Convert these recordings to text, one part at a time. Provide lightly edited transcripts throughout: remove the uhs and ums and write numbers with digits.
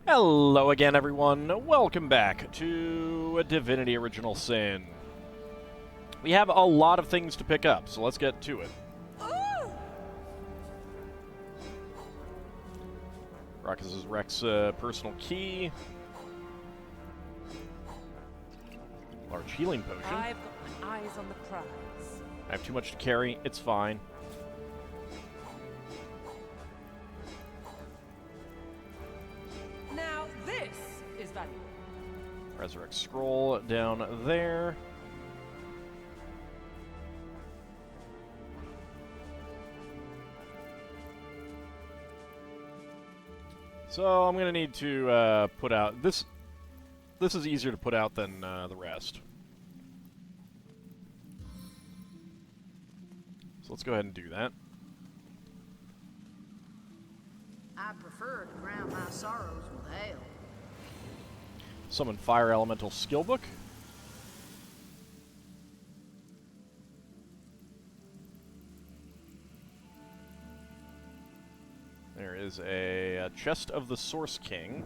Hello again, everyone. Welcome back to Divinity Original Sin. We have a lot of things to pick up, so let's get to it. Braccus Rex personal key. Large healing potion. I've got my eyes on the prize. I have too much to carry. It's fine. Now this is valuable. Resurrect scroll down there. So I'm gonna need to put out this. This is easier to put out than the rest. So let's go ahead and do that. I prefer to drown my sorrows with ale. Summon Fire Elemental Skill Book. There is a Chest of the Source King.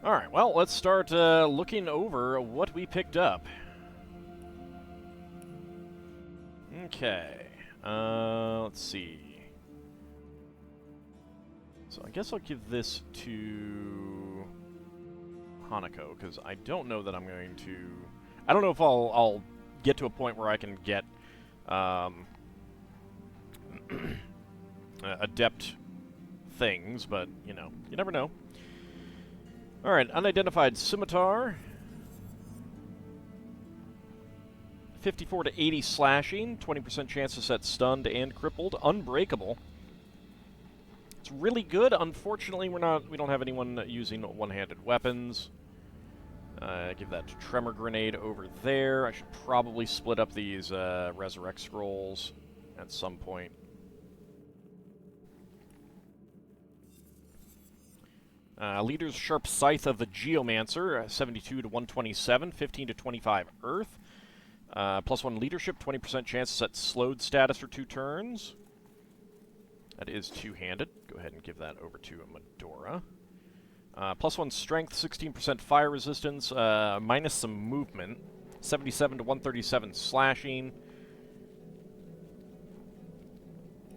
Alright, well, let's start looking over what we picked up. Okay, let's see. So I guess I'll give this to Hanako, because I don't know that I'm going to... I don't know if I'll get to a point where I can get adept things, but, you know, you never know. Alright, unidentified scimitar. 54 to 80 slashing, 20% chance to set stunned and crippled, unbreakable. It's really good. Unfortunately, we don't have anyone using one-handed weapons. Give that to Tremor Grenade over there. I should probably split up these Resurrect Scrolls at some point. Leader's Sharp Scythe of the Geomancer, 72 to 127, 15 to 25 Earth. +1 Leadership, 20% chance to set slowed status for 2 turns. That is two-handed. Go ahead and give that over to Medora. +1 Strength, 16% fire resistance, minus some movement. 77 to 137 slashing.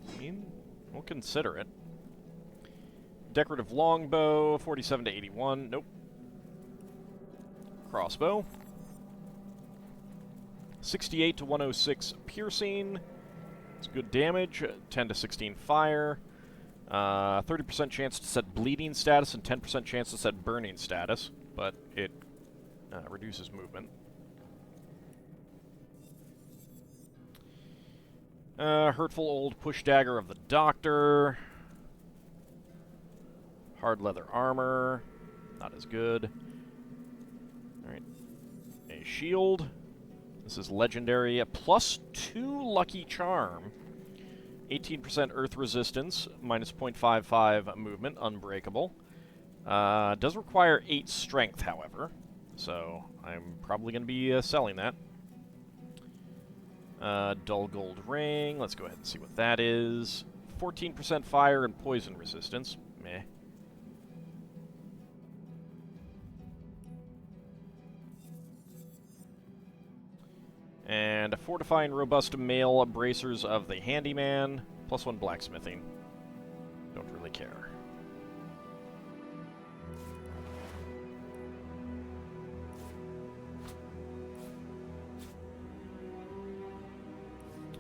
I mean, we'll consider it. Decorative longbow, 47 to 81. Nope. Crossbow. 68 to 106 piercing. It's good damage. 10 to 16 fire. 30% chance to set bleeding status and 10% chance to set burning status, but it reduces movement. Hurtful Old Push Dagger of the Doctor. Hard leather armor. Not as good. Alright. A shield. This is legendary. A +2 lucky charm. 18% earth resistance, minus 0.55 movement, unbreakable. Does require 8 strength, however, so I'm probably going to be selling that. Dull gold ring, let's go ahead and see what that is. 14% fire and poison resistance, meh. And Fortifying Robust Mail Bracers of the Handyman, +1 Blacksmithing. Don't really care.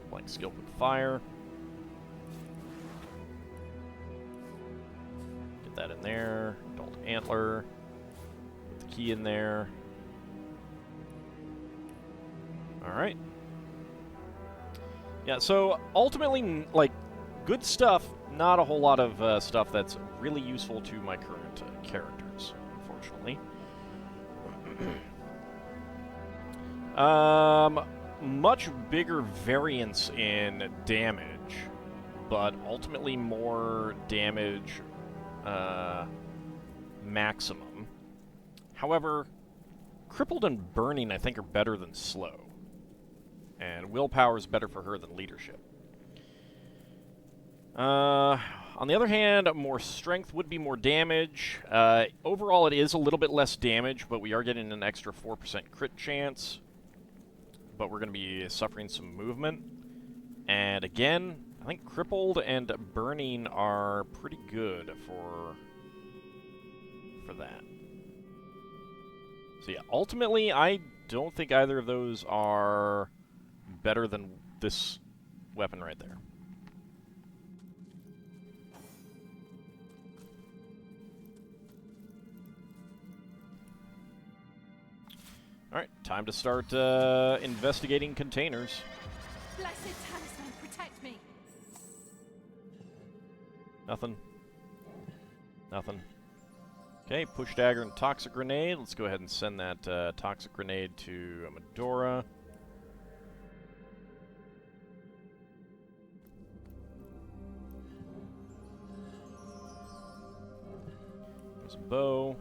Blank Skill with Fire. Get that in there. Adult Antler. Put the key in there. Alright. Yeah, so ultimately, like, good stuff, not a whole lot of stuff that's really useful to my current characters, unfortunately. Much bigger variance in damage, but ultimately more damage maximum. However, crippled and burning, I think, are better than slow. And willpower is better for her than leadership. On the other hand, more strength would be more damage. Overall, it is a little bit less damage, but we are getting an extra 4% crit chance. But we're going to be suffering some movement. And again, I think crippled and burning are pretty good for that. So yeah, ultimately, I don't think either of those are better than this weapon right there. Alright, time to start investigating containers. Blessed talisman, protect me. Nothing. Nothing. Okay, push dagger and toxic grenade. Let's go ahead and send that toxic grenade to Medora. There's a bow.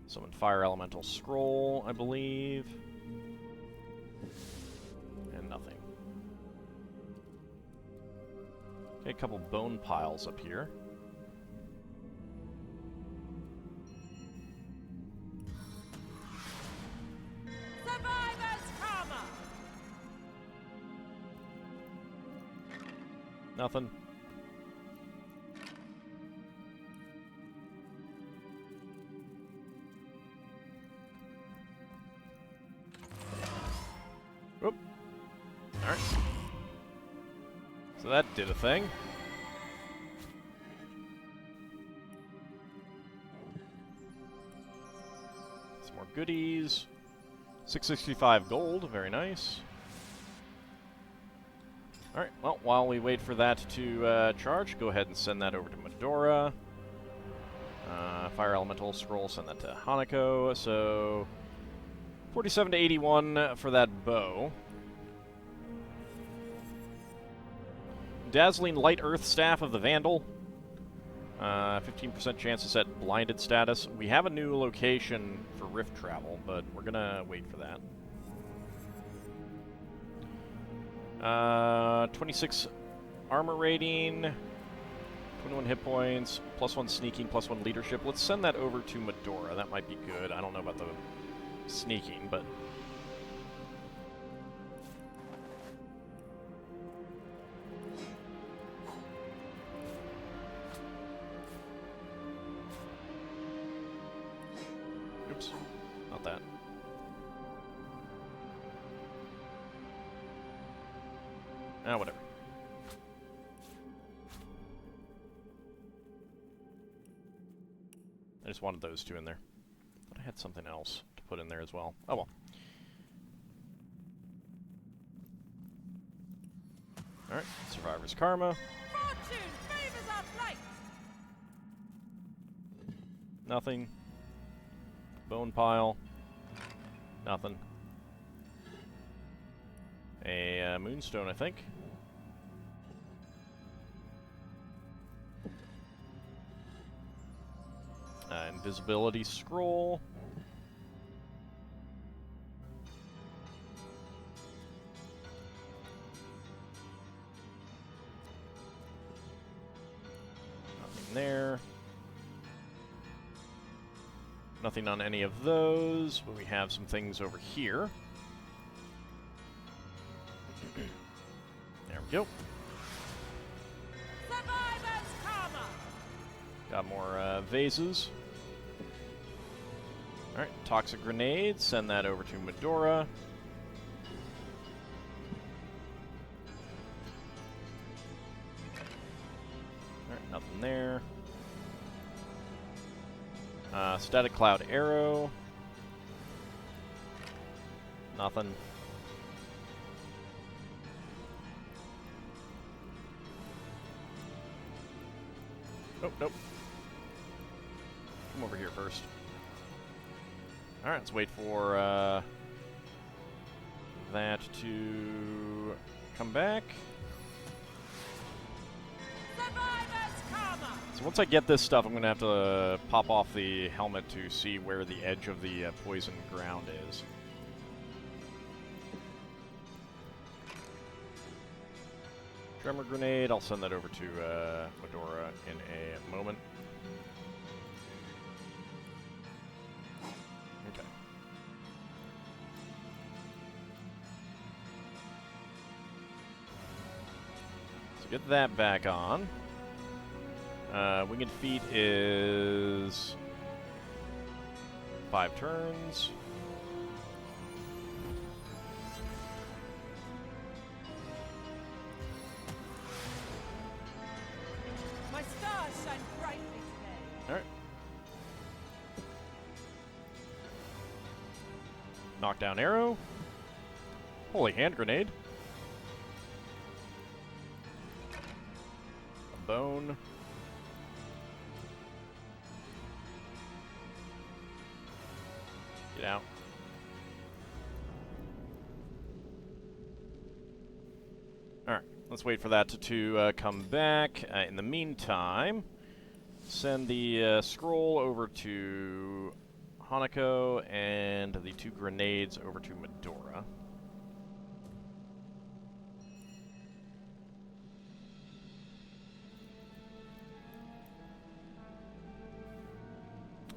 Summon Fire Elemental Scroll, I believe. And nothing. Okay, a couple bone piles up here. Survivor's karma. Nothing. Oop. Alright. So that did a thing. Some more goodies. 665 gold, very nice. Alright, well, while we wait for that to charge, go ahead and send that over to Medora. Fire Elemental Scroll, send that to Hanako. So, 47 to 81 for that bow. Dazzling Light Earth Staff of the Vandal. 15% chance to set blinded status. We have a new location for rift travel, but we're gonna wait for that. 26 armor rating, 21 hit points, +1 sneaking, +1 leadership. Let's send that over to Medora. That might be good. I don't know about the sneaking, but... Oops. Not that. Whatever. I just wanted those two in there. But I had something else to put in there as well. Oh well. Alright, Survivor's Karma. Fortune favors our flight. Nothing. Bone pile. Nothing. A moonstone, I think. Invisibility scroll. Nothing there. Nothing on any of those, but we have some things over here. There we go. Survivor's karma. Got more vases. Alright, toxic grenade. Send that over to Medora. Alright, nothing there. Static cloud arrow. Nothing. Oh, nope. Come over here first. Alright, let's wait for that to come back. Survivor's karma. So once I get this stuff, I'm going to have to pop off the helmet to see where the edge of the poison ground is. Tremor grenade. I'll send that over to Medora in a moment. Okay. So get that back on. Winged Feet is 5 turns. My stars shine brightly today. Alright. Knockdown arrow. Holy hand grenade. A bone. Get out. Alright, let's wait for that to come back. In the meantime, send the scroll over to Hanako and the 2 grenades over to Medora.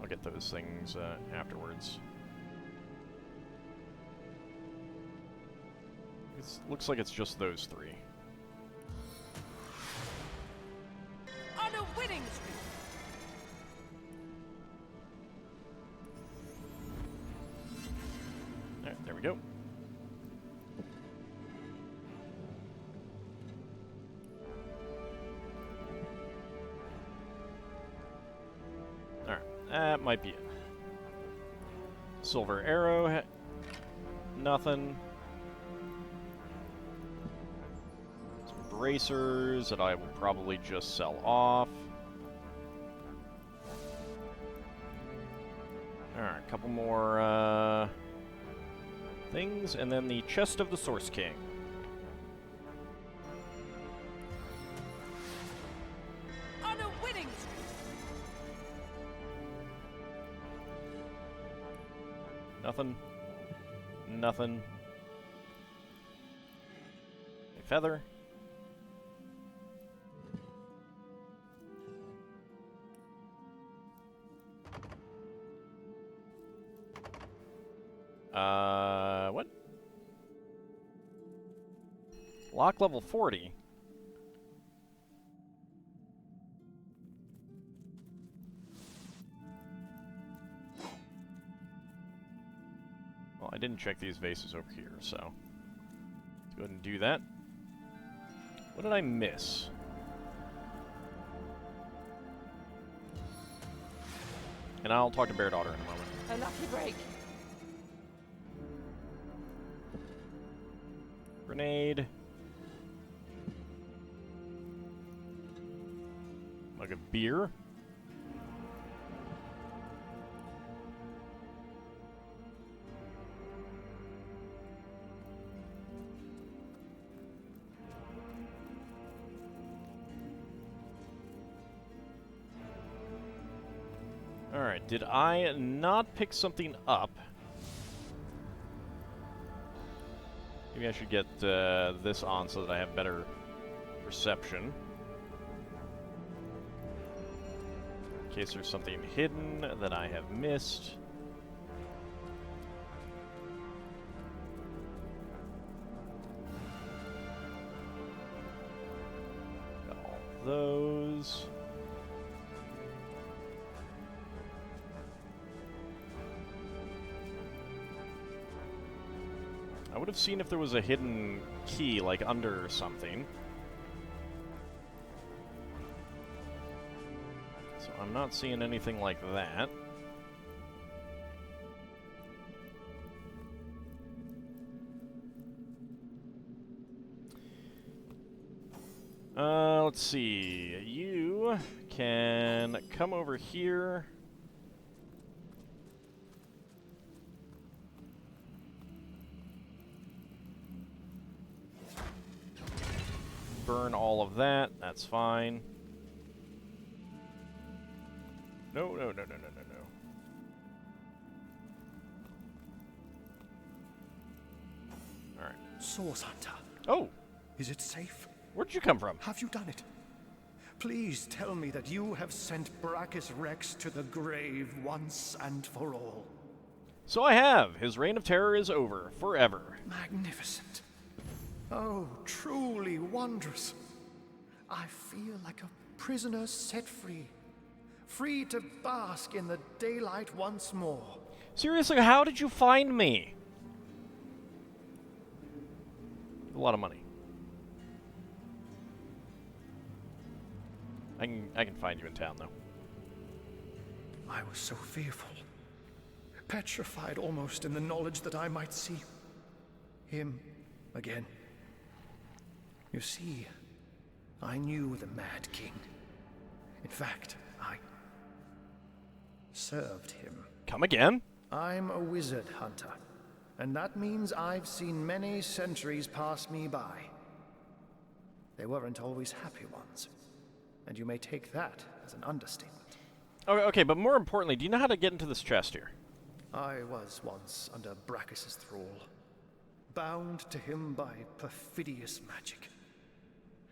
I'll get those things afterwards. Looks like it's just those 3. On a winning streak. Alright, there we go. Alright, that might be it. Silver arrow, nothing. Some bracers that I will probably just sell off. Alright, a couple more things, and then the chest of the Source King. On a winning streak. Nothing. Nothing. A feather. What? Lock level 40. Well, I didn't check these vases over here, so let's go ahead and do that. What did I miss? And I'll talk to Bear Daughter in a moment. A lucky break. Grenade. Mug of beer. Alright, did I not pick something up? Maybe I should get this on so that I have better perception. In case there's something hidden that I have missed. Got all those. I would have seen if there was a hidden key, like under something. So I'm not seeing anything like that. Let's see. You can come over here. Burn all of that. That's fine. No. Alright. Source Hunter. Oh! Is it safe? Where'd you come from? Have you done it? Please tell me that you have sent Braccus Rex to the grave once and for all. So I have. His reign of terror is over, forever. Magnificent. Oh, truly wondrous. I feel like a prisoner set free. Free to bask in the daylight once more. Seriously, how did you find me? A lot of money. I can find you in town, though. I was so fearful. Petrified almost in the knowledge that I might see him again. You see, I knew the Mad King. In fact, I served him. Come again? I'm a wizard hunter, and that means I've seen many centuries pass me by. They weren't always happy ones, and you may take that as an understatement. Okay, but more importantly, do you know how to get into this chest here? I was once under Braccus's thrall, bound to him by perfidious magic.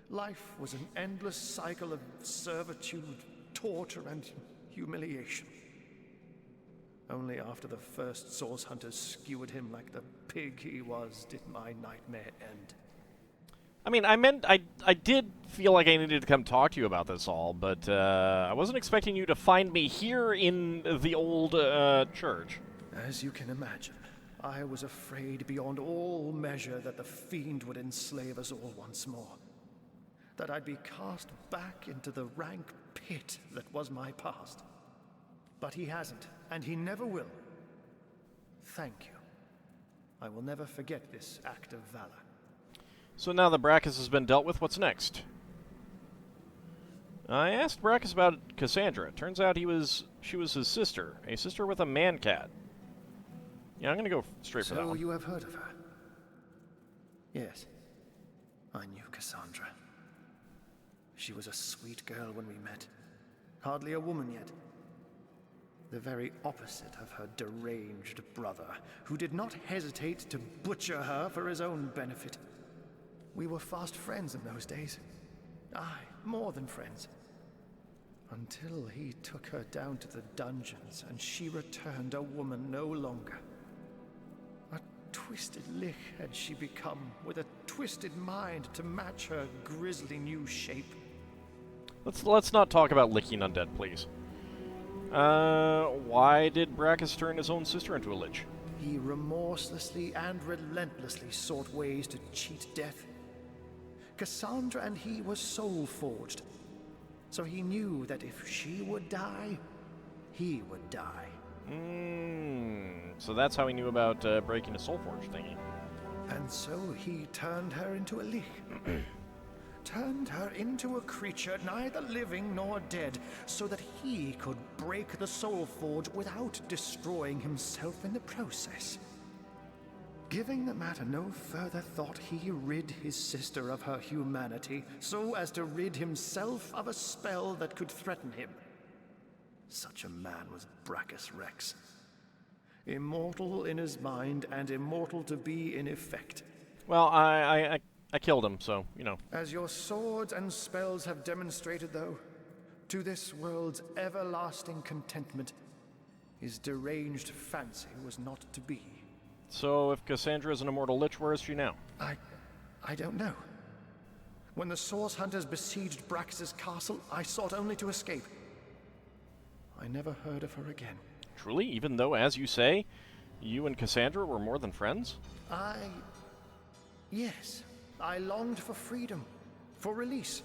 Life was an endless cycle of servitude, torture, and humiliation. Only after the first source hunters skewered him like the pig he was did my nightmare end. I mean, I did feel like I needed to come talk to you about this all, but I wasn't expecting you to find me here in the old church. As you can imagine, I was afraid beyond all measure that the fiend would enslave us all once more. That I'd be cast back into the rank pit that was my past. But he hasn't, and he never will. Thank you. I will never forget this act of valor. So now that Braccus has been dealt with, what's next? I asked Braccus about Cassandra. Turns out she was his sister. A sister with a man-cat. Yeah, I'm gonna go straight for that So one. you have heard of her? Yes. I knew Cassandra. She was a sweet girl when we met. Hardly a woman yet. The very opposite of her deranged brother, who did not hesitate to butcher her for his own benefit. We were fast friends in those days. Aye, more than friends. Until he took her down to the dungeons, and she returned a woman no longer. A twisted lich had she become, with a twisted mind to match her grisly new shape. Let's not talk about licking undead, please. Why did Braccus turn his own sister into a lich? He remorselessly and relentlessly sought ways to cheat death. Cassandra and he were soul-forged, so he knew that if she would die, he would die. So that's how he knew about breaking a soulforge thingy. And so he turned her into a lich. Turned her into a creature neither living nor dead, so that he could break the soul forge without destroying himself in the process. Giving the matter no further thought, he rid his sister of her humanity, so as to rid himself of a spell that could threaten him. Such a man was Braccus Rex. Immortal in his mind and immortal to be in effect. Well, I killed him, so, you know. As your swords and spells have demonstrated, though, to this world's everlasting contentment, his deranged fancy was not to be. So if Cassandra is an immortal lich, where is she now? I don't know. When the Source Hunters besieged Braccus's castle, I sought only to escape. I never heard of her again. Truly, even though, as you say, you and Cassandra were more than friends? Yes. I longed for freedom, for release.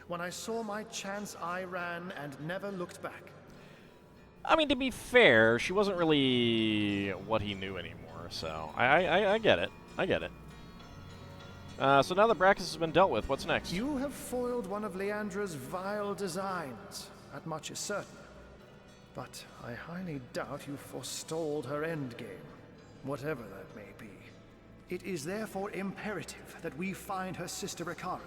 When I saw my chance, I ran and never looked back. I mean, to be fair, she wasn't really what he knew anymore, so I get it. I get it. So now that Braccus has been dealt with, what's next? You have foiled one of Leandra's vile designs. That much is certain. But I highly doubt you forestalled her endgame, whatever that may be. It is therefore imperative that we find her sister Ikara.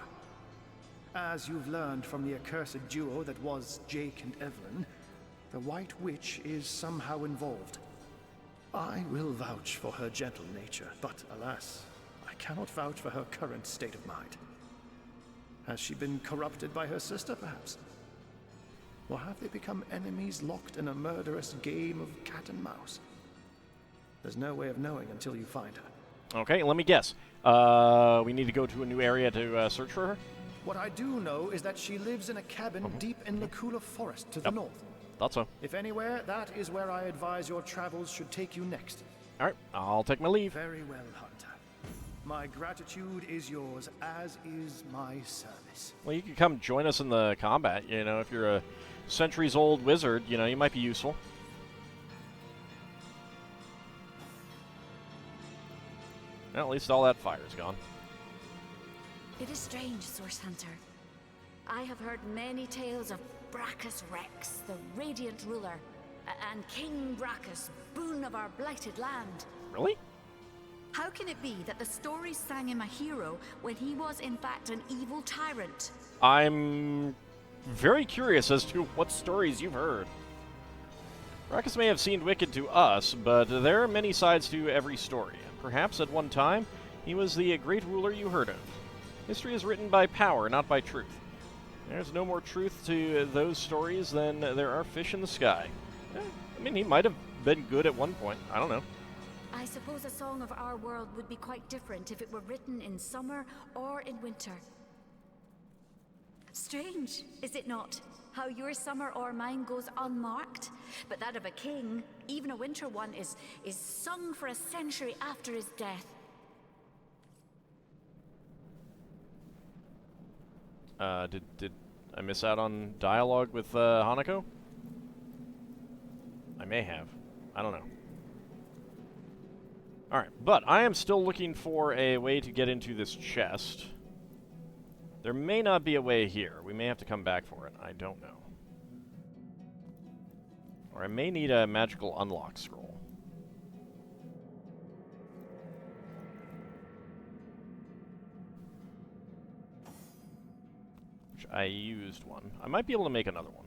As you've learned from the accursed duo that was Jake and Evelyn, the White Witch is somehow involved. I will vouch for her gentle nature, but alas, I cannot vouch for her current state of mind. Has she been corrupted by her sister, perhaps? Or have they become enemies locked in a murderous game of cat and mouse? There's no way of knowing until you find her. Okay, let me guess. We need to go to a new area to search for her? What I do know is that she lives in a cabin deep in Lacula Forest to the north. Thought so. If anywhere, that is where I advise your travels should take you next. All right, I'll take my leave. Very well, Hunter. My gratitude is yours, as is my service. Well, you could come join us in the combat, you know, if you're a centuries-old wizard, you know, you might be useful. Well, at least all that fire's gone. It is strange, Source Hunter. I have heard many tales of Braccus Rex, the radiant ruler, and King Braccus, boon of our blighted land. Really? How can it be that the stories sang him a hero when he was in fact an evil tyrant? I'm very curious as to what stories you've heard. Braccus may have seemed wicked to us, but there are many sides to every story. Perhaps at one time, he was the great ruler you heard of. History is written by power, not by truth. There's no more truth to those stories than there are fish in the sky. I mean, he might have been good at one point. I don't know. I suppose a song of our world would be quite different if it were written in summer or in winter. Strange, is it not? How your summer or mine goes unmarked, but that of a king, even a winter one, is sung for a century after his death. Did I miss out on dialogue with Hanako? I may have. I don't know. Alright, but I am still looking for a way to get into this chest. There may not be a way here. We may have to come back for it. I don't know. Or I may need a magical unlock scroll. Which I used one. I might be able to make another one.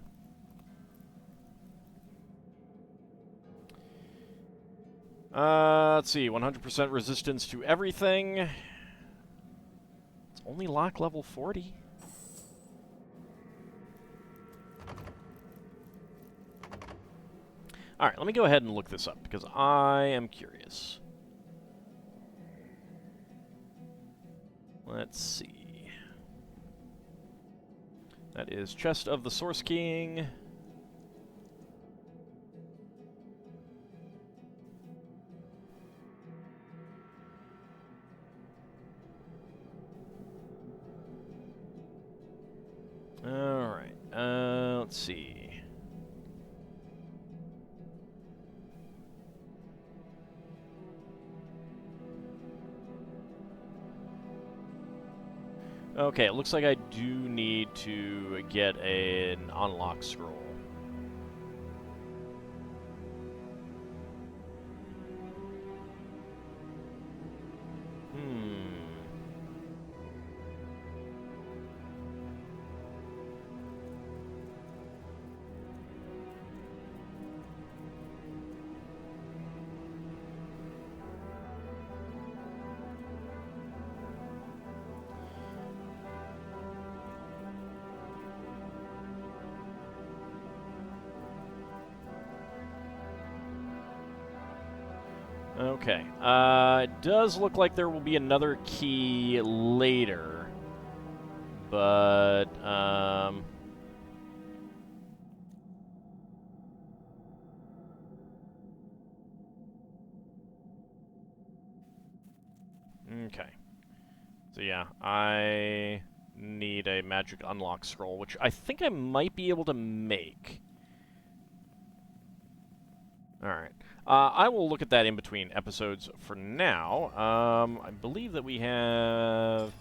Let's see. 100% resistance to everything. It's only lock level 40. Alright, let me go ahead and look this up, because I am curious. Let's see. That is Chest of the Source King. Alright, let's see. Okay, it looks like I do need to get an unlock scroll. Okay. It does look like there will be another key later. But, okay. So yeah, I need a magic unlock scroll, which I think I might be able to make. Alright. I will look at that in between episodes for now. I believe that we have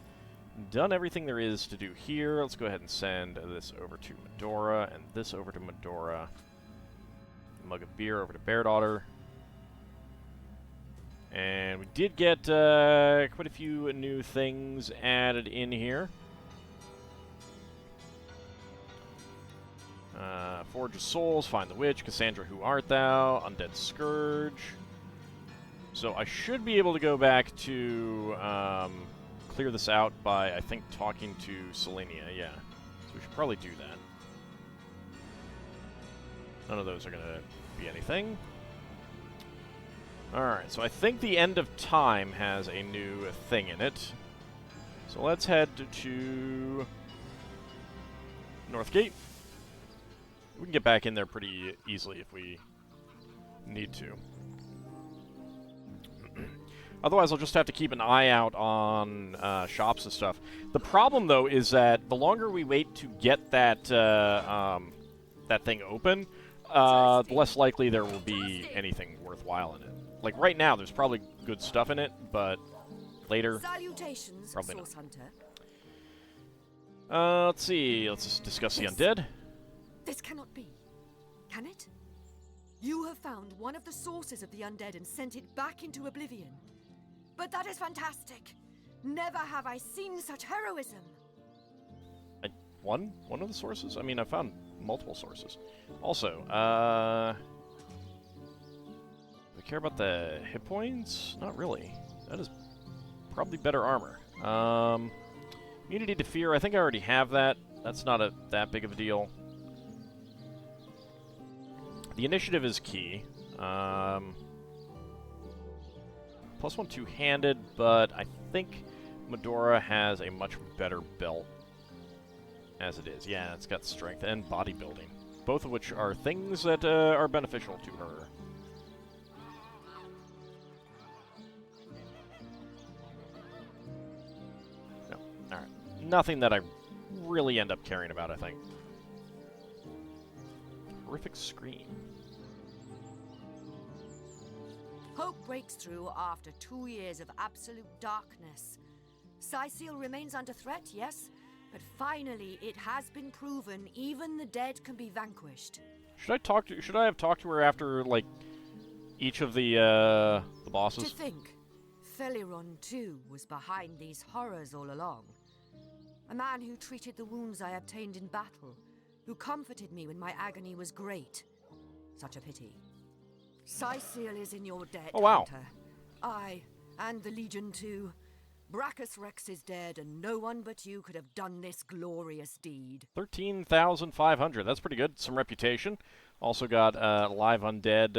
done everything there is to do here. Let's go ahead and send this over to Medora, and this over to Medora. Mug of beer over to Bear Daughter. And we did get quite a few new things added in here. Forge of Souls, Find the Witch, Cassandra, Who Art Thou, Undead Scourge. So I should be able to go back to clear this out by, I think, talking to Selenia, yeah. So we should probably do that. None of those are going to be anything. Alright, so I think the End of Time has a new thing in it. So let's head to Northgate. We can get back in there pretty easily if we need to. Otherwise, I'll just have to keep an eye out on shops and stuff. The problem, though, is that the longer we wait to get that that thing open, the less likely there will be anything worthwhile in it. Like, right now, there's probably good stuff in it, but later, Salutations, probably Source not. Hunter. Let's see. Let's just discuss the undead. This cannot be. Can it? You have found one of the sources of the undead and sent it back into oblivion. But that is fantastic. Never have I seen such heroism. One of the sources? I mean, I found multiple sources. Also, do I care about the hit points? Not really. That is probably better armor. Immunity to fear, I think I already have that. That's not that big of a deal. The initiative is key. +1 two-handed, but I think Medora has a much better belt as it is. Yeah, it's got strength and bodybuilding, both of which are things that are beneficial to her. No, all right. Nothing that I really end up caring about, I think. Horrific scream. Hope breaks through after 2 years of absolute darkness. Syceal remains under threat, yes, but finally it has been proven even the dead can be vanquished. Should I have talked to her after, like, each of the bosses? To think, Feliron too was behind these horrors all along. A man who treated the wounds I obtained in battle, who comforted me when my agony was great. Such a pity. Syceal is in your debt, Oh, wow. Hunter. I, and the Legion too. Brackus Rex is dead, and no one but you could have done this glorious deed. 13,500. That's pretty good. Some reputation. Also got Live Undead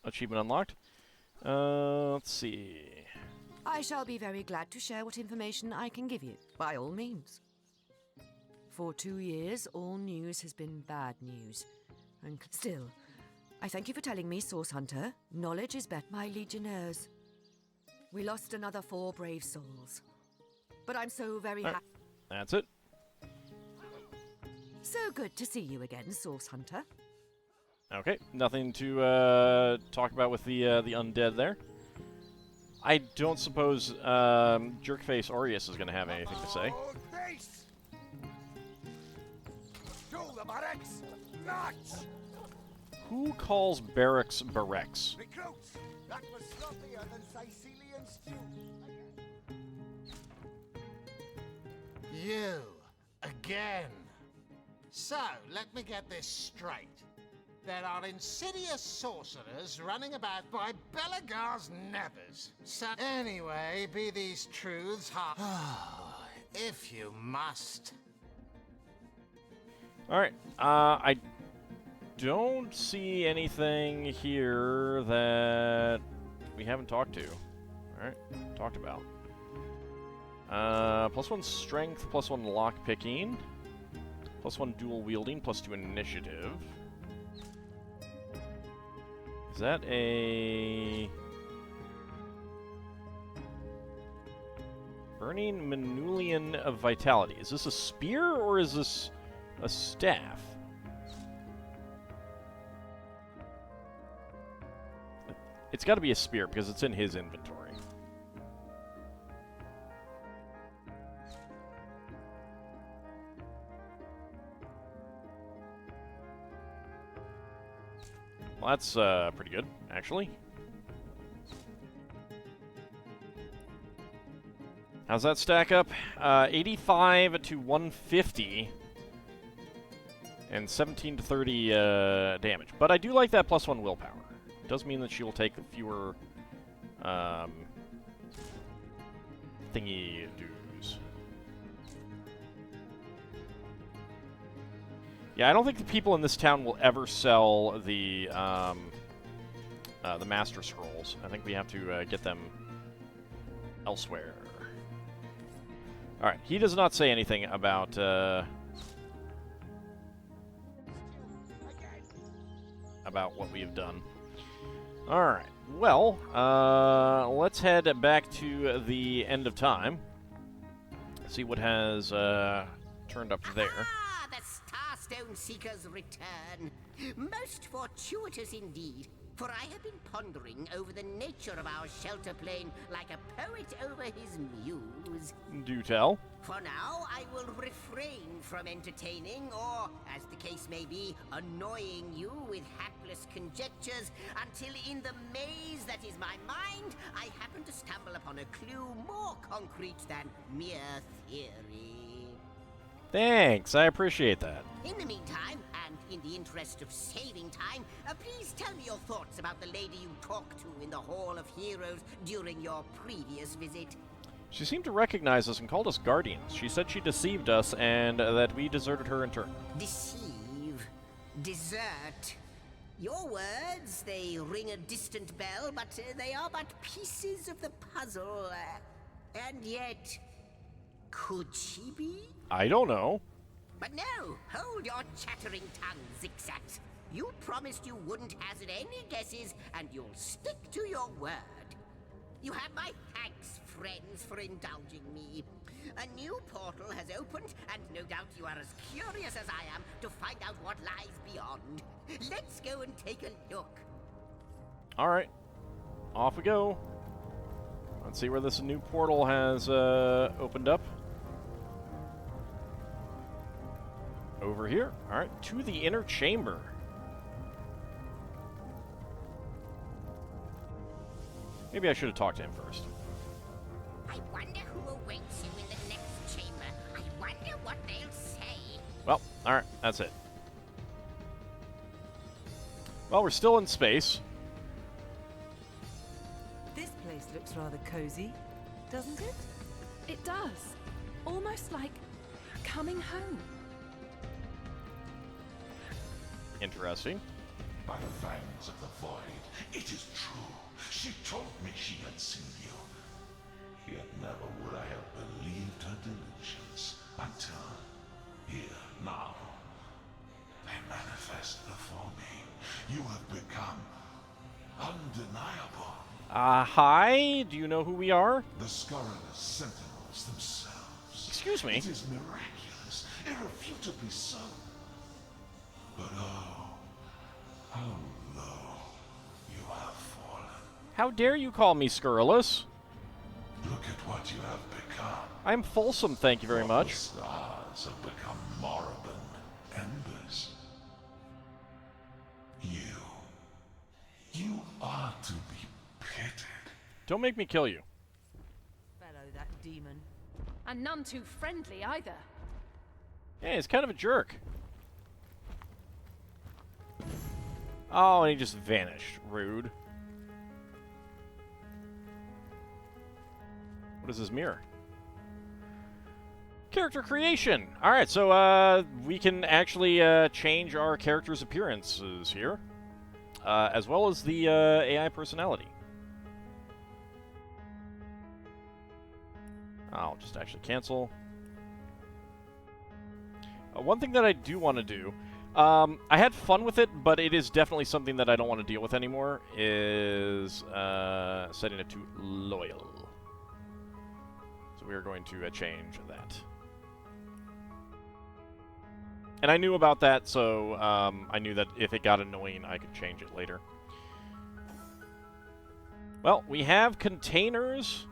achievement unlocked. Let's see. I shall be very glad to share what information I can give you, by all means. For 2 years, all news has been bad news. And still, I thank you for telling me, Source Hunter. Knowledge is better, my legionnaires. We lost another 4 brave souls. But I'm so very happy. That's it. So good to see you again, Source Hunter. Okay, nothing to talk about with the undead there. I don't suppose Jerkface Aureus is going to have anything to say. Who calls barracks barracks? Recruits! That was sloppier than Sicilian stew. You, again. So, let me get this straight. There are insidious sorcerers running about by Belagar's nethers. So, anyway, be these truths hard. If you must. Alright, I don't see anything here that we haven't talked to. Alright, talked about. +1 strength, +1 lock picking, +1 dual wielding, +2 initiative. Is that a Burning Manulian of Vitality? Is this a spear or is this a staff? It's got to be a spear because it's in his inventory. Well, that's pretty good, actually. How's that stack up? 85 to 150. And 17 to 30 damage. But I do like that +1 willpower. It does mean that she will take fewer thingy doos. Yeah, I don't think the people in this town will ever sell the Master Scrolls. I think we have to get them elsewhere. Alright, he does not say anything about what we have done. Alright, well, let's head back to the end of time. See what has turned up there. Ah, the Starstone Seekers return. Most fortuitous indeed, for I have been pondering over the nature of our shelter plane like a poet over his muse. Do tell. For now, I will refrain from entertaining, or, as the case may be, annoying you with hapless conjectures, until in the maze that is my mind, I happen to stumble upon a clue more concrete than mere theory. Thanks, I appreciate that. In the meantime, and in the interest of saving time, please tell me your thoughts about the lady you talked to in the Hall of Heroes during your previous visit. She seemed to recognize us and called us guardians. She said she deceived us and that we deserted her in turn. Deceive. Desert. Your words, they ring a distant bell, but they are but pieces of the puzzle. And yet, could she be? I don't know. But no, hold your chattering tongue, zigzags. You promised you wouldn't hazard any guesses, and you'll stick to your word. You have my thanks, friends, for indulging me. A new portal has opened, and no doubt you are as curious as I am to find out what lies beyond. Let's go and take a look. Alright. Off we go. Let's see where this new portal has opened up. Over here. Alright, to the inner chamber. Maybe I should have talked to him first. I wonder who awaits you in the next chamber. I wonder what they'll say. Well, alright, that's it. Well, we're still in space. This place looks rather cozy, doesn't it? It does. Almost like coming home. Interesting. By the fangs of the void, it is true. She told me she had seen you. Yet never would I have believed her delusions until here, now. They manifest before me. You have become undeniable. Hi? Do you know who we are? The scurrilous sentinels themselves. Excuse me? It is miraculous, irrefutably so. But oh, how low you have fallen. How dare you call me scurrilous? Look at what you have become. I'm fulsome, thank you very For much. The stars have become moribund embers. You are to be pitied. Don't make me kill you. Fellow, that demon. And none too friendly either. Yeah, he's kind of a jerk. Oh, and he just vanished. Rude. What is this mirror? Character creation! Alright, so we can actually change our character's appearances here. As well as the AI personality. I'll just actually cancel. One thing that I do want to do, I had fun with it, but it is definitely something that I don't want to deal with anymore, is setting it to loyal. So we are going to change that. And I knew about that, so I knew that if it got annoying, I could change it later. Well, we have containers.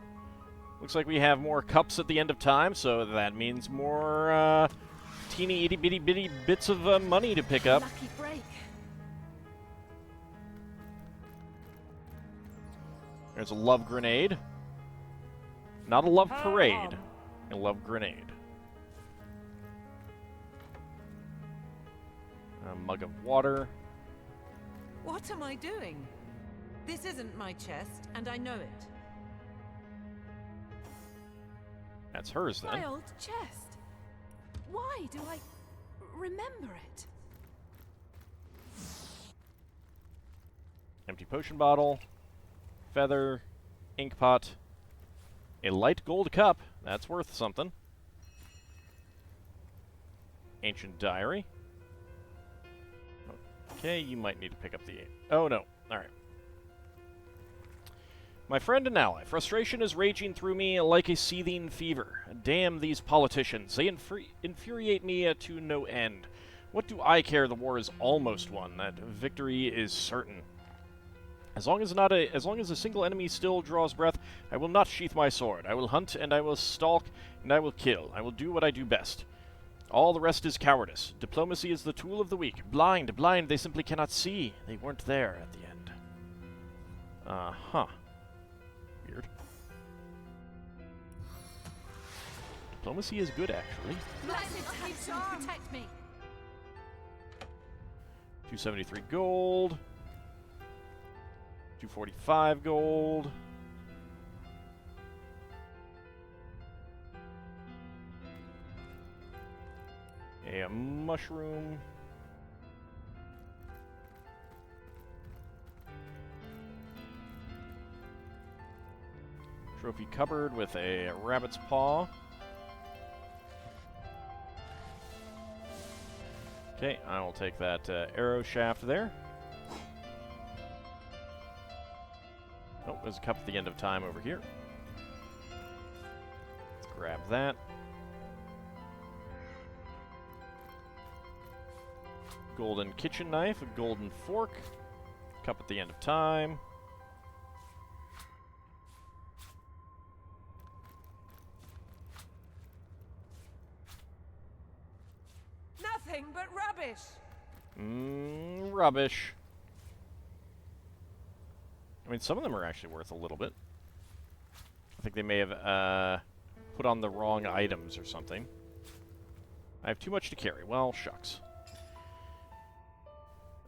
Looks like we have more cups at the end of time, so that means more teeny itty bitty bitty bits of money to pick up. Lucky break. There's a love grenade. Not a love parade. A love grenade. A mug of water. What am I doing? This isn't my chest, and I know it. That's hers, then. My old chest. Why do I remember it? Empty potion bottle. Feather. Ink pot. A light gold cup. That's worth something. Ancient diary. Okay, you might need to pick up the... Oh, no. Alright. My friend and ally, frustration is raging through me like a seething fever. Damn these politicians. They infuriate me to no end. What do I care? The war is almost won. That victory is certain. As long as a single enemy still draws breath, I will not sheath my sword. I will hunt, and I will stalk, and I will kill. I will do what I do best. All the rest is cowardice. Diplomacy is the tool of the weak. Blind, blind, they simply cannot see. They weren't there at the end. Uh-huh. Weird. Diplomacy is good, actually. Blessed Hanson, protect me. 273 gold. 245 gold. A mushroom. Trophy cupboard with a rabbit's paw. Okay, I will take that arrow shaft there. Oh, there's a cup at the end of time over here. Let's grab that. Golden kitchen knife, a golden fork, cup at the end of time. Nothing but rubbish. Rubbish. I mean, some of them are actually worth a little bit. I think they may have put on the wrong items or something. I have too much to carry. Well, shucks.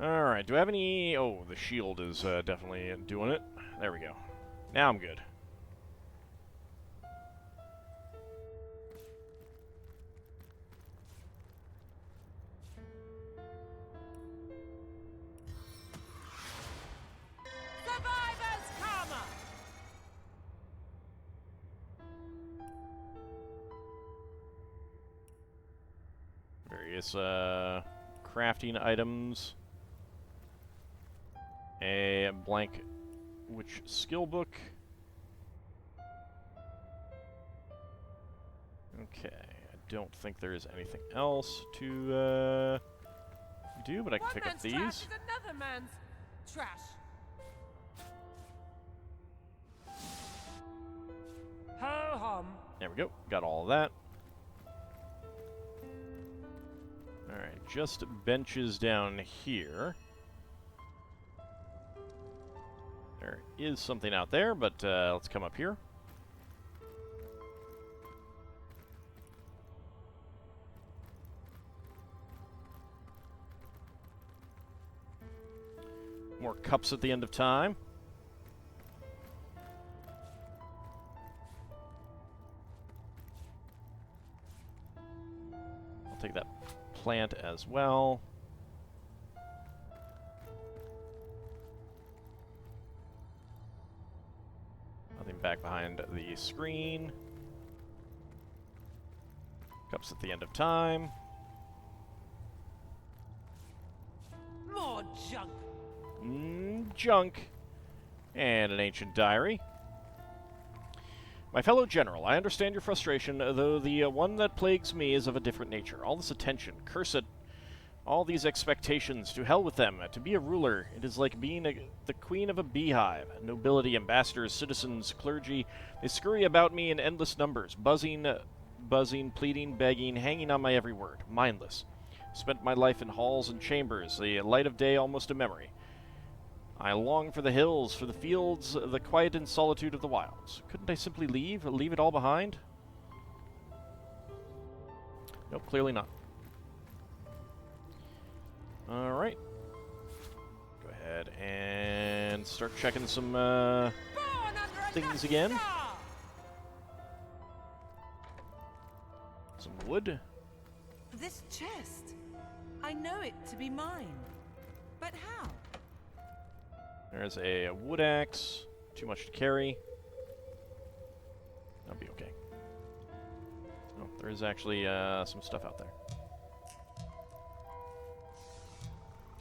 Alright, do I have any... Oh, the shield is definitely doing it. There we go. Now I'm good. Survivor's karma. Various crafting items. A blank witch skill book. Okay, I don't think there is anything else to do, but I can pick up these. One man's trash is another man's trash. Ho hum. There we go. Got all of that. Alright, just benches down here. There is something out there, but let's come up here. More cups at the end of time. I'll take that plant as well. Nothing back behind the screen. Cups at the end of time. More junk. Junk. And an ancient diary. My fellow general, I understand your frustration, though the one that plagues me is of a different nature. All this attention, curse it, all these expectations, to hell with them. To be a ruler, it is like being the queen of a beehive. Nobility, ambassadors, citizens, clergy, they scurry about me in endless numbers, buzzing, pleading, begging, hanging on my every word, mindless. Spent my life in halls and chambers, the light of day almost a memory. I long for the hills, for the fields, the quiet and solitude of the wilds. Couldn't I simply leave it all behind? Nope, clearly not. Alright. Go ahead and start checking some things again. Some wood. This chest. I know it to be mine. But how? There's a wood axe. Too much to carry. That'll be okay. Oh, there is actually some stuff out there.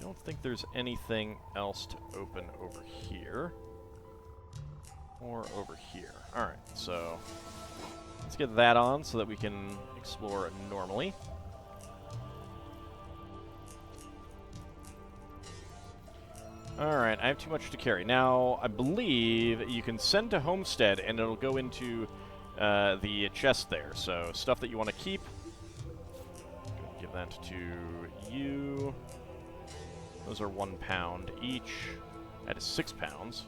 Don't think there's anything else to open over here. Or over here. Alright, so let's get that on so that we can explore normally. Alright, I have too much to carry. Now, I believe you can send to Homestead and it'll go into the chest there. So, stuff that you want to keep. Give that to you. Those are 1 pound each. That is 6 pounds.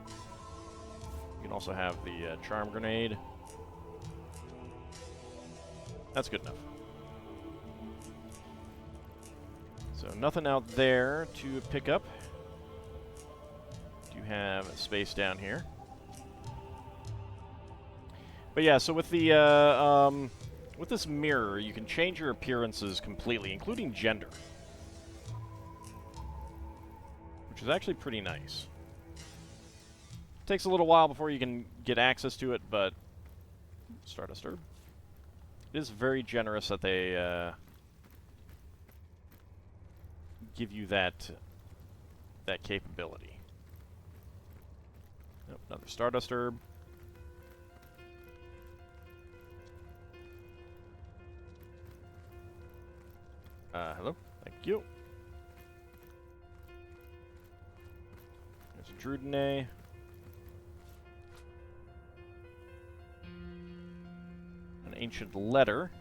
You can also have the charm grenade. That's good enough. So nothing out there to pick up. Do have space down here. But yeah, so with the with this mirror, you can change your appearances completely, including gender, which is actually pretty nice. Takes a little while before you can get access to it, but Stardust Herb. It is very generous that they give you that capability. Nope, another Stardust Herb. Hello. Thank you. There's a Drudene. An ancient letter.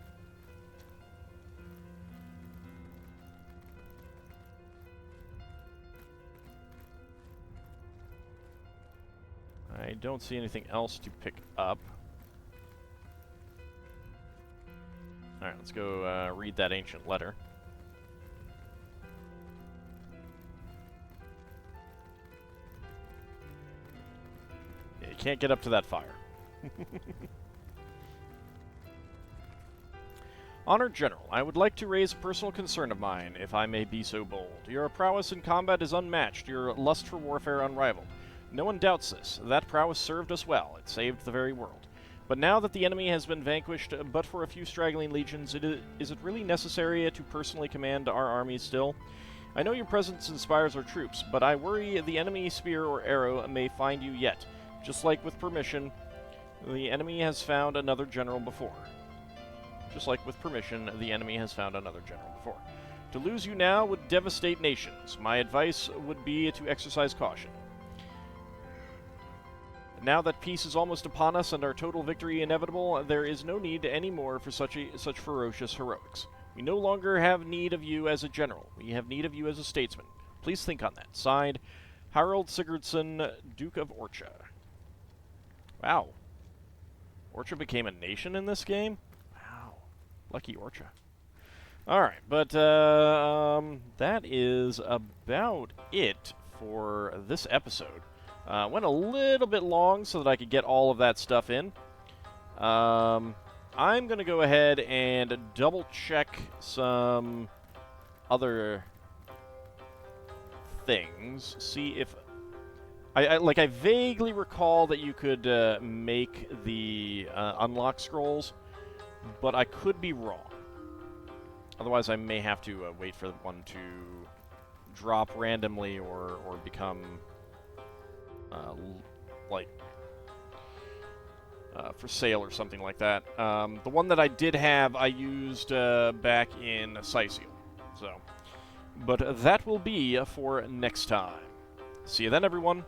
I don't see anything else to pick up. Alright, let's go read that ancient letter. Yeah, you can't get up to that fire. Honored General, I would like to raise a personal concern of mine, if I may be so bold. Your prowess in combat is unmatched, your lust for warfare unrivaled. No one doubts this. That prowess served us well. It saved the very world. But now that the enemy has been vanquished, but for a few straggling legions, is it really necessary to personally command our armies still? I know your presence inspires our troops, but I worry the enemy spear or arrow may find you yet. Just like with permission, the enemy has found another general before. Just like with permission, the enemy has found another general before. To lose you now would devastate nations. My advice would be to exercise caution. Now that peace is almost upon us and our total victory inevitable, there is no need anymore for such ferocious heroics. We no longer have need of you as a general. We have need of you as a statesman. Please think on that. Signed, Harold Sigurdsson, Duke of Orcha. Wow. Orcha became a nation in this game? Wow. Lucky Orcha. Alright, but that is about it for this episode. Went a little bit long so that I could get all of that stuff in. I'm going to go ahead and double-check some other things. See if... I vaguely recall that you could make the unlock scrolls, but I could be wrong. Otherwise, I may have to wait for one to drop randomly or become... for sale or something like that. The one that I did have, I used back in Scythial. So, but that will be for next time. See you then, everyone.